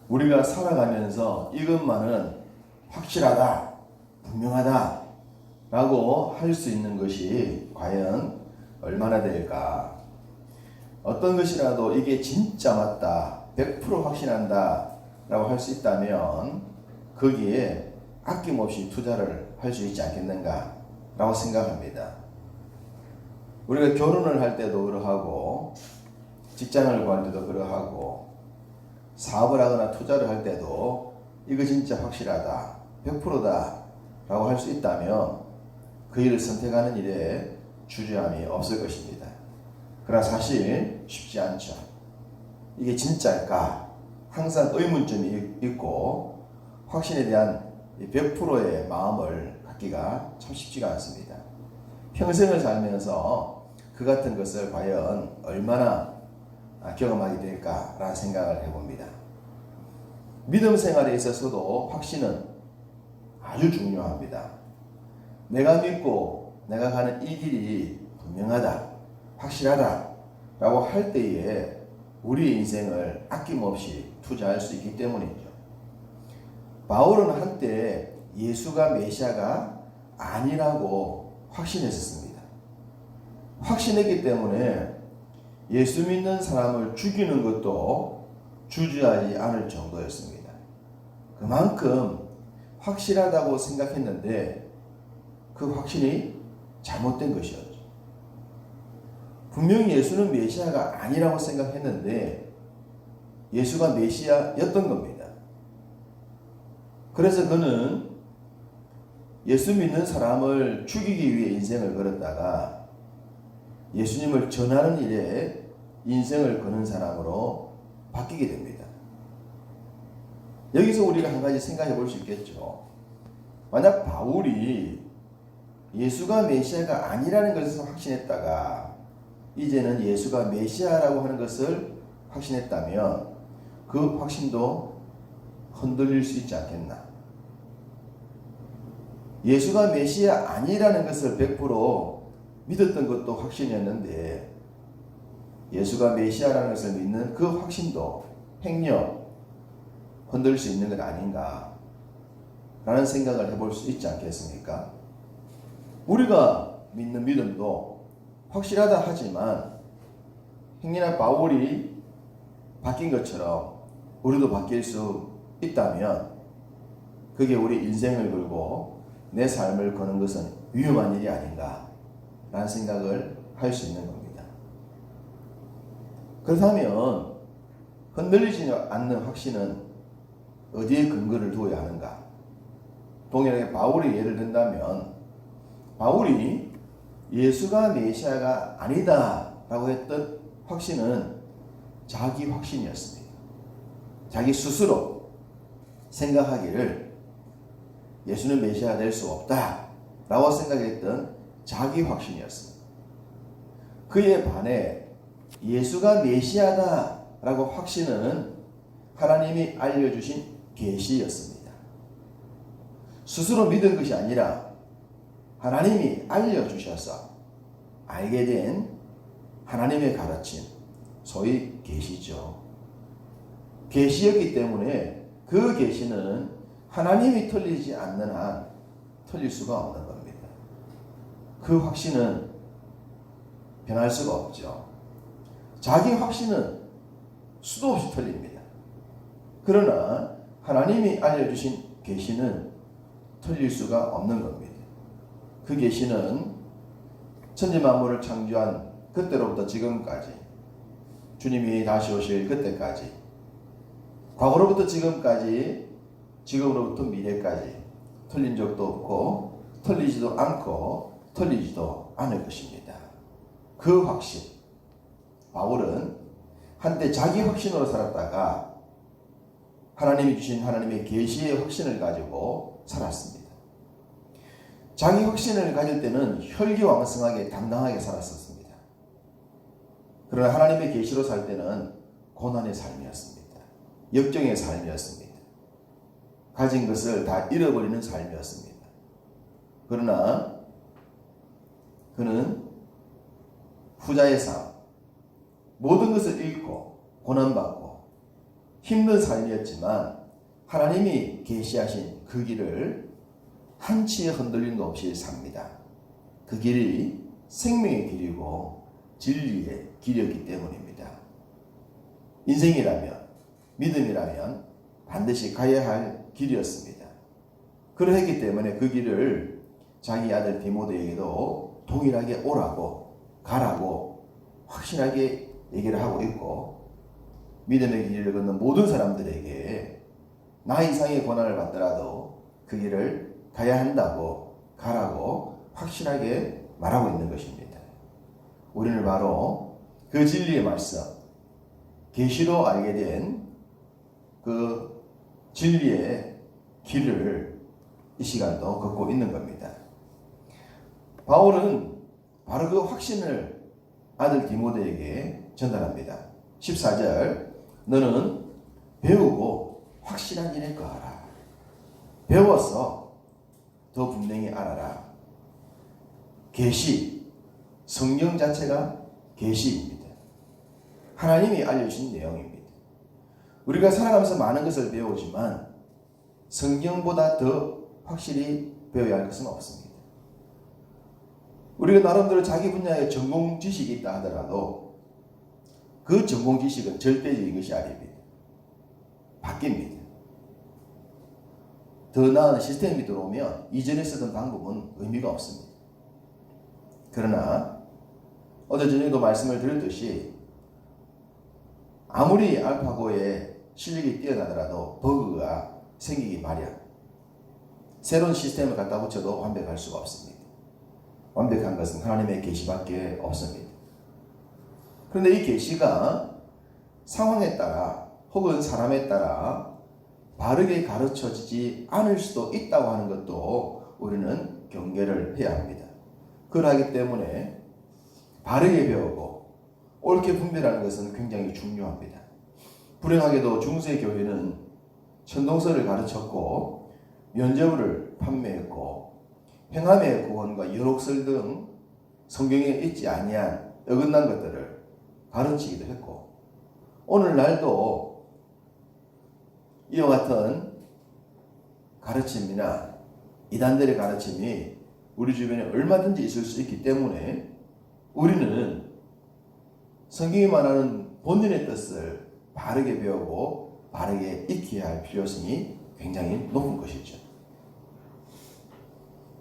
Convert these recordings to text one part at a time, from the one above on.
우리가 살아가면서 이것만은 확실하다, 분명하다 라고 할 수 있는 것이 과연 얼마나 될까? 어떤 것이라도 이게 진짜 맞다, 100% 확신한다 라고 할 수 있다면 거기에 아낌없이 투자를 할 수 있지 않겠는가 라고 생각합니다. 우리가 결혼을 할 때도 그러하고 직장을 구할 때도 그러하고 사업을 하거나 투자를 할 때도 이거 진짜 확실하다, 100%다 라고 할 수 있다면 그 일을 선택하는 일에 주저함이 없을 것입니다. 그러나 사실 쉽지 않죠. 이게 진짜일까? 항상 의문점이 있고 확신에 대한 100%의 마음을 갖기가 참 쉽지가 않습니다. 평생을 살면서 그 같은 것을 과연 얼마나 경험하게 될까라는 생각을 해봅니다. 믿음 생활에 있어서도 확신은 아주 중요합니다. 내가 믿고 내가 가는 이 길이 분명하다, 확실하다 라고 할 때에 우리의 인생을 아낌없이 투자할 수 있기 때문이죠. 바울은 한때 예수가 메시아가 아니라고 확신했었습니다. 확신했기 때문에 예수 믿는 사람을 죽이는 것도 주저하지 않을 정도였습니다. 그만큼 확실하다고 생각했는데 그 확신이 잘못된 것이었죠. 분명히 예수는 메시아가 아니라고 생각했는데 예수가 메시아였던 겁니다. 그래서 그는 예수 믿는 사람을 죽이기 위해 인생을 걸었다가 예수님을 전하는 일에 인생을 거는 사람으로 바뀌게 됩니다. 여기서 우리가 한 가지 생각해 볼 수 있겠죠. 만약 바울이 예수가 메시아가 아니라는 것을 확신했다가 이제는 예수가 메시아라고 하는 것을 확신했다면 그 확신도 흔들릴 수 있지 않겠나. 예수가 메시아 아니라는 것을 100% 믿었던 것도 확신이었는데 예수가 메시아라는 것을 믿는 그 확신도 행여 흔들 수 있는 것 아닌가 라는 생각을 해볼 수 있지 않겠습니까? 우리가 믿는 믿음도 확실하다 하지만 행여나 바울이 바뀐 것처럼 우리도 바뀔 수 있다면 그게 우리 인생을 걸고 내 삶을 거는 것은 위험한 일이 아닌가 라는 생각을 할 수 있는 겁니다. 그렇다면 흔들리지 않는 확신은 어디에 근거를 두어야 하는가? 동일하게 바울의 예를 든다면 바울이 예수가 메시아가 아니다 라고 했던 확신은 자기 확신이었습니다. 자기 스스로 생각하기를 예수는 메시아가 될 수 없다 라고 생각했던 자기 확신이었습니다. 그에 반해 예수가 메시아다 라고 확신은 하나님이 알려주신 계시였습니다. 스스로 믿은 것이 아니라 하나님이 알려주셔서 알게 된 하나님의 가르침, 소위 계시죠. 계시였기 때문에 그 계시는 하나님이 틀리지 않는 한 틀릴 수가 없는 겁니다. 그 확신은 변할 수가 없죠. 자기 확신은 수도 없이 틀립니다. 그러나 하나님이 알려주신 계시는 틀릴 수가 없는 겁니다. 그 계시는 천지만물을 창조한 그때로부터 지금까지 주님이 다시 오실 그때까지 과거로부터 지금까지 지금으로부터 미래까지 틀린 적도 없고 틀리지도 않고 틀리지도 않을 것입니다. 그 확신, 바울은 한때 자기 확신으로 살았다가 하나님이 주신 하나님의 계시의 확신을 가지고 살았습니다. 자기 확신을 가질 때는 혈기왕성하게 당당하게 살았었습니다. 그러나 하나님의 계시로 살 때는 고난의 삶이었습니다. 역정의 삶이었습니다. 가진 것을 다 잃어버리는 삶이었습니다. 그러나 그는 후자의 삶, 모든 것을 잃고 고난받고 힘든 삶이었지만 하나님이 계시하신 그 길을 한치의 흔들림도 없이 삽니다. 그 길이 생명의 길이고 진리의 길이었기 때문입니다. 인생이라면, 믿음이라면 반드시 가야 할 길이었습니다. 그러했기 때문에 그 길을 자기 아들 디모데에게도 동일하게 오라고, 가라고 확실하게 얘기를 하고 있고, 믿음의 길을 걷는 모든 사람들에게 나 이상의 고난을 받더라도 그 길을 가야 한다고, 가라고 확실하게 말하고 있는 것입니다. 우리는 바로 그 진리의 말씀, 계시로 알게 된 그 진리의 길을 이 시간도 걷고 있는 겁니다. 바울은 바로 그 확신을 아들 디모데에게 전달합니다. 14절, 너는 배우고 확실한 일에 거하라. 배워서 더 분명히 알아라. 계시, 성경 자체가 계시입니다. 하나님이 알려주신 내용입니다. 우리가 살아가면서 많은 것을 배우지만 성경보다 더 확실히 배워야 할 것은 없습니다. 우리가 나름대로 자기 분야의 전공 지식이 있다 하더라도 그 전공 지식은 절대적인 것이 아닙니다. 바뀝니다. 더 나은 시스템이 들어오면 이전에 쓰던 방법은 의미가 없습니다. 그러나 어제 저녁에도 말씀을 드렸듯이 아무리 알파고의 실력이 뛰어나더라도 버그가 생기기 마련. 새로운 시스템을 갖다 붙여도 완벽할 수가 없습니다. 완벽한 것은 하나님의 계시밖에 없습니다. 그런데 이 계시가 상황에 따라 혹은 사람에 따라 바르게 가르쳐지지 않을 수도 있다고 하는 것도 우리는 경계를 해야 합니다. 그러하기 때문에 바르게 배우고 옳게 분별하는 것은 굉장히 중요합니다. 불행하게도 중세교회는 천동설을 가르쳤고 면죄부를 판매했고 행함의 구원과 연옥설 등 성경에 있지 아니한 어긋난 것들을 가르치기도 했고 오늘날도 이와 같은 가르침이나 이단들의 가르침이 우리 주변에 얼마든지 있을 수 있기 때문에 우리는 성경이 말하는 본인의 뜻을 바르게 배우고 바르게 익혀야 할 필요성이 굉장히 높은 것이죠.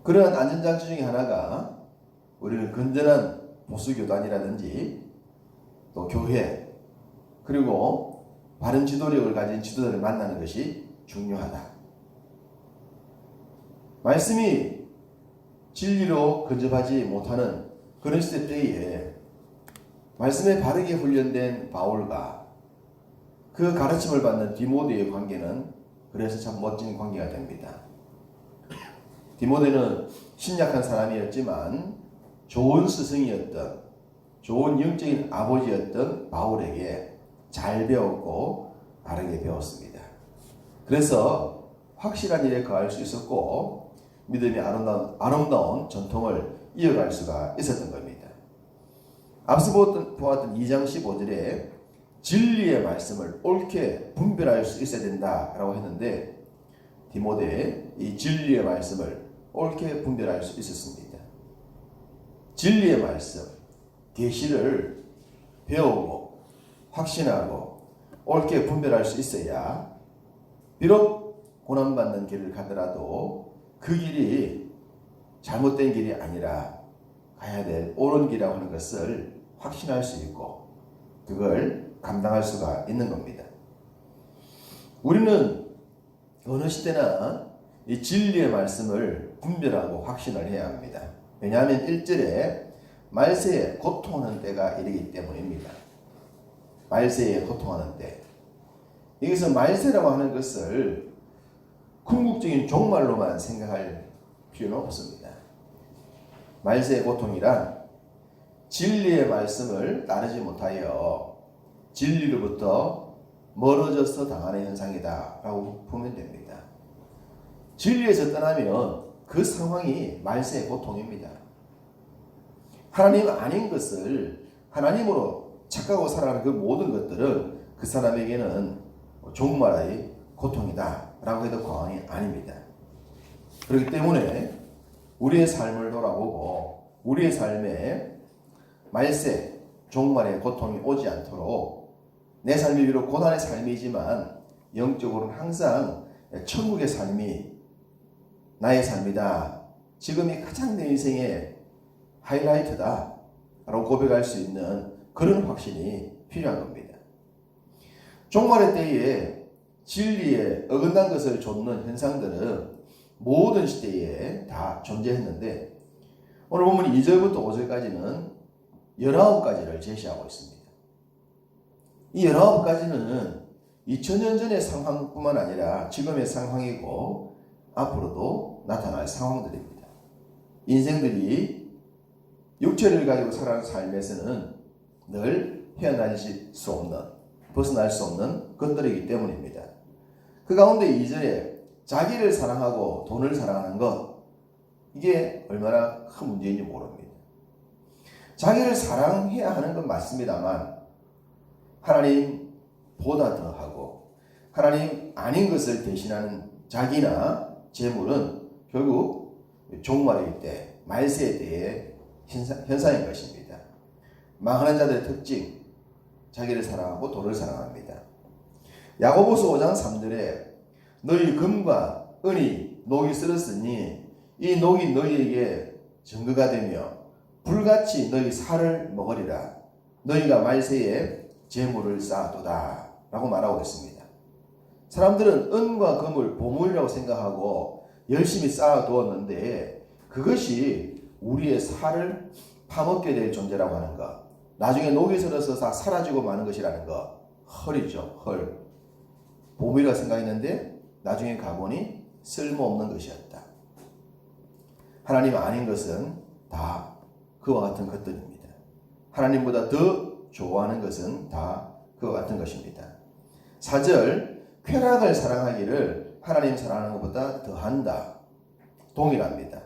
그러한 안전장치 중에 하나가 우리는 건전한 보수교단이라든지 또 교회 그리고 바른 지도력을 가진 지도자를 만나는 것이 중요하다. 말씀이 진리로 근접하지 못하는 그런 시대 때에 말씀에 바르게 훈련된 바울과 그 가르침을 받는 디모데의 관계는 그래서 참 멋진 관계가 됩니다. 디모데는 신약한 사람이었지만 좋은 스승이었던 좋은 영적인 아버지였던 바울에게 잘 배웠고 바르게 배웠습니다. 그래서 확실한 일에 거할 수 있었고 믿음의 아름다운 전통을 이어갈 수가 있었던 겁니다. 앞서 보았던 2장 15절에 진리의 말씀을 옳게 분별할 수 있어야 된다라고 했는데 디모데의 이 진리의 말씀을 옳게 분별할 수 있었습니다. 진리의 말씀, 계시를 배우고 확신하고 옳게 분별할 수 있어야 비록 고난받는 길을 가더라도 그 길이 잘못된 길이 아니라 가야 될 옳은 길이라고 하는 것을 확신할 수 있고 그걸 감당할 수가 있는 겁니다. 우리는 어느 시대나 이 진리의 말씀을 분별하고 확신을 해야 합니다. 왜냐하면 1절에 말세에 고통하는 때가 이르기 때문입니다. 말세에 고통하는 때. 여기서 말세라고 하는 것을 궁극적인 종말로만 생각할 필요는 없습니다. 말세의 고통이란 진리의 말씀을 따르지 못하여 진리로부터 멀어져서 당하는 현상이다 라고 보면 됩니다. 진리에서 떠나면 그 상황이 말세의 고통입니다. 하나님 아닌 것을 하나님으로 착각하고 살아가는 그 모든 것들은 그 사람에게는 종말의 고통이다 라고 해도 과언이 아닙니다. 그렇기 때문에 우리의 삶을 돌아보고 우리의 삶에 말세, 종말의 고통이 오지 않도록 내 삶이 비록 고난의 삶이지만 영적으로는 항상 천국의 삶이 나의 삶이다. 지금이 가장 내 인생의 하이라이트다 라고 고백할 수 있는 그런 확신이 필요한 겁니다. 종말의 때에 진리에 어긋난 것을 좇는 현상들은 모든 시대에 다 존재했는데 오늘 보면 2절부터 5절까지는 19가지를 제시하고 있습니다. 이 19가지는 2000년 전의 상황뿐만 아니라 지금의 상황이고 앞으로도 나타날 상황들입니다. 인생들이 육체를 가지고 살아가는 삶에서는 늘 헤어나질 수 없는, 벗어날 수 없는 것들이기 때문입니다. 그 가운데 2절에 자기를 사랑하고 돈을 사랑하는 것, 이게 얼마나 큰 문제인지 모릅니다. 자기를 사랑해야 하는 건 맞습니다만 하나님보다 더하고 하나님 아닌 것을 대신하는 자기나 재물은 결국 종말의 때, 말세의 때의 현상인 것입니다. 망하는 자들의 특징, 자기를 사랑하고 돈을 사랑합니다. 야고보서 5장 3절에 너희 금과 은이 녹이 쓸었으니 이 녹이 너희에게 증거가 되며 불같이 너희 살을 먹으리라. 너희가 말세에 재물을 쌓아두다 라고 말하고 있습니다. 사람들은 은과 금을 보물이라고 생각하고 열심히 쌓아두었는데 그것이 우리의 살을 파먹게 될 존재라고 하는 것, 나중에 녹이 슬어서 다 사라지고 마는 것이라는 것, 헐이죠. 헐. 보물이라고 생각했는데 나중에 가보니 쓸모없는 것이었다. 하나님 아닌 것은 다 그와 같은 것들입니다. 하나님보다 더 좋아하는 것은 다 그와 같은 것입니다. 4절, 쾌락을 사랑하기를 하나님 사랑하는 것보다 더한다. 동일합니다.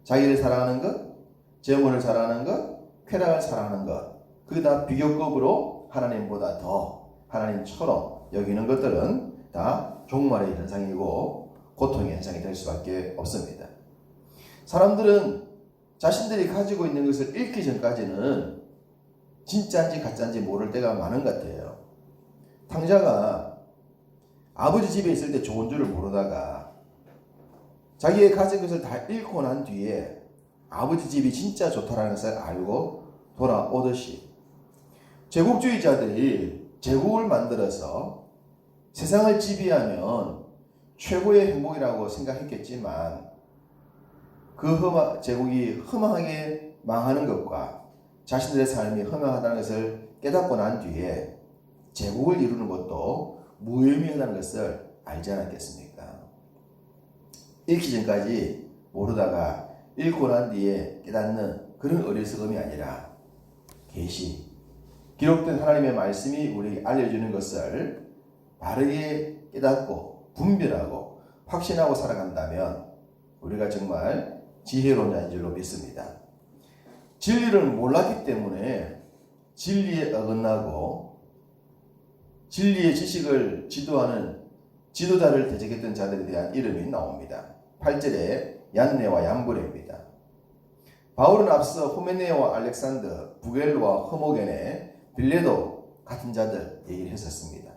자기를 사랑하는 것, 재물을 사랑하는 것, 쾌락을 사랑하는 것, 그게 다 비교급으로 하나님보다 더 하나님처럼 여기는 것들은 다 종말의 현상이고 고통의 현상이 될 수밖에 없습니다. 사람들은 자신들이 가지고 있는 것을 잃기 전까지는 진짜인지 가짜인지 모를 때가 많은 것 같아요. 탕자가 아버지 집에 있을 때 좋은 줄을 모르다가 자기의 가진 것을 다 잃고 난 뒤에 아버지 집이 진짜 좋다라는 것을 알고 돌아오듯이 제국주의자들이 제국을 만들어서 세상을 지배하면 최고의 행복이라고 생각했겠지만 그 제국이 허망하게 망하는 것과 자신들의 삶이 허망하다는 것을 깨닫고 난 뒤에 제국을 이루는 것도 무의미하다는 것을 알지 않았겠습니까? 읽기 전까지 모르다가 읽고 난 뒤에 깨닫는 그런 어리석음이 아니라 계시, 기록된 하나님의 말씀이 우리에게 알려주는 것을 바르게 깨닫고 분별하고 확신하고 살아간다면 우리가 정말 지혜로운 자인 줄로 믿습니다. 진리를 몰랐기 때문에 진리에 어긋나고 진리의 지식을 지도하는 지도자를 대적했던 자들에 대한 이름이 나옵니다. 8절에 얀네와 얀브레입니다. 바울은 앞서 후메네와 알렉산더, 부겔로와 허모겐의 빌레도 같은 자들 얘기를 했었습니다.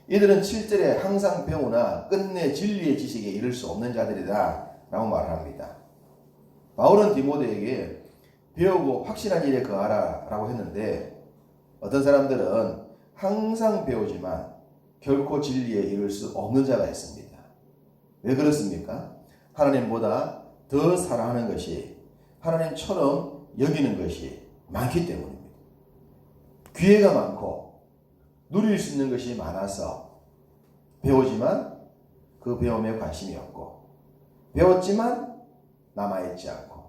이들은 7절에 항상 배우나 끝내 진리의 지식에 이를 수 없는 자들이다 라고 말을 합니다. 바울은 디모데에게 배우고 확실한 일에 거하라 라고 했는데 어떤 사람들은 항상 배우지만 결코 진리에 이를 수 없는 자가 있습니다. 왜 그렇습니까? 하나님보다 더 사랑하는 것이, 하나님처럼 여기는 것이 많기 때문입니다. 기회가 많고 누릴 수 있는 것이 많아서 배우지만 그 배움에 관심이 없고, 배웠지만 남아있지 않고,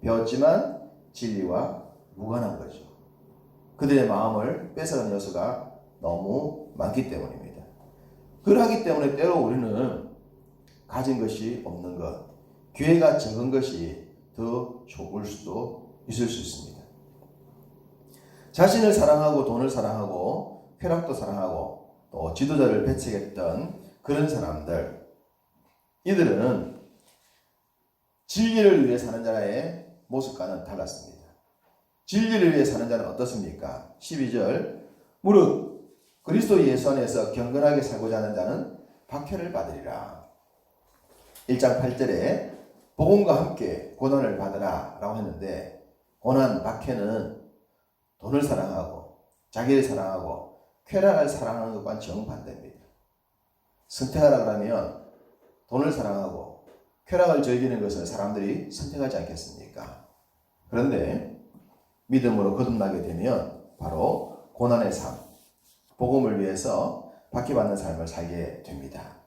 배웠지만 진리와 무관한 거죠. 그들의 마음을 뺏어가는 요소가 너무 많기 때문입니다. 그러하기 때문에 때로 우리는 가진 것이 없는 것, 기회가 적은 것이 더 좋을 수도 있을 수 있습니다. 자신을 사랑하고 돈을 사랑하고 쾌락도 사랑하고 또 지도자를 배척했던 그런 사람들, 이들은 진리를 위해 사는 자의 모습과는 달랐습니다. 진리를 위해 사는 자는 어떻습니까? 12절, 무릇 그리스도 예수 안에서 경건하게 살고자 하는 자는 박해를 받으리라. 1장 8절에 복음과 함께 고난을 받으라 라고 했는데, 고난, 박해는 돈을 사랑하고 자기를 사랑하고 쾌락을 사랑하는 것과는 정반대입니다. 선택하라 그러면 돈을 사랑하고 쾌락을 즐기는 것을 사람들이 선택하지 않겠습니까? 그런데 믿음으로 거듭나게 되면 바로 고난의 삶, 복음을 위해서 박해받는 삶을 살게 됩니다.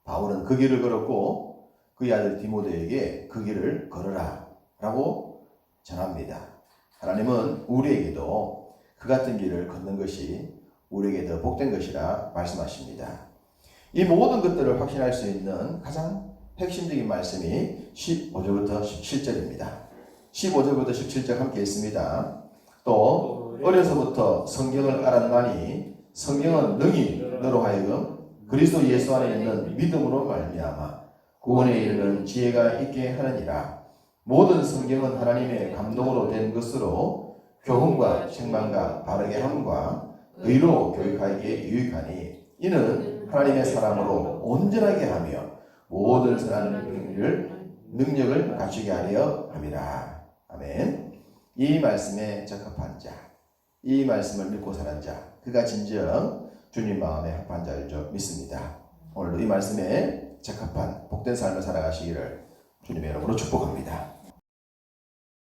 바울은 그 길을 걸었고 그의 아들 디모데에게 그 길을 걸어라 라고 전합니다. 하나님은 우리에게도 그 같은 길을 걷는 것이 우리에게 더 복된 것이라 말씀하십니다. 이 모든 것들을 확신할 수 있는 가장 핵심적인 말씀이 15절부터 17절입니다. 15절부터 17절 함께 있습니다. 또 어려서부터 성경을 알았나니 성경은 능히 너로 하여금 그리스도 예수 안에 있는 믿음으로 말미암아 구원에 이르는 지혜가 있게 하느니라. 모든 성경은 하나님의 감동으로 된 것으로 교훈과 책망과 바르게 함과 의로 교육하기에 유익하니 이는 하나님의 사람으로 온전하게 하며 모든 선한 능력을 갖추게 하려 함이라. 아멘. 이 말씀에 적합한 자, 이 말씀을 믿고 사는 자, 그가 진정 주님 마음에 합한 자일 줄 믿습니다. 오늘도 이 말씀에 적합한 복된 삶을 살아가시기를 주님의 이름으로 축복합니다.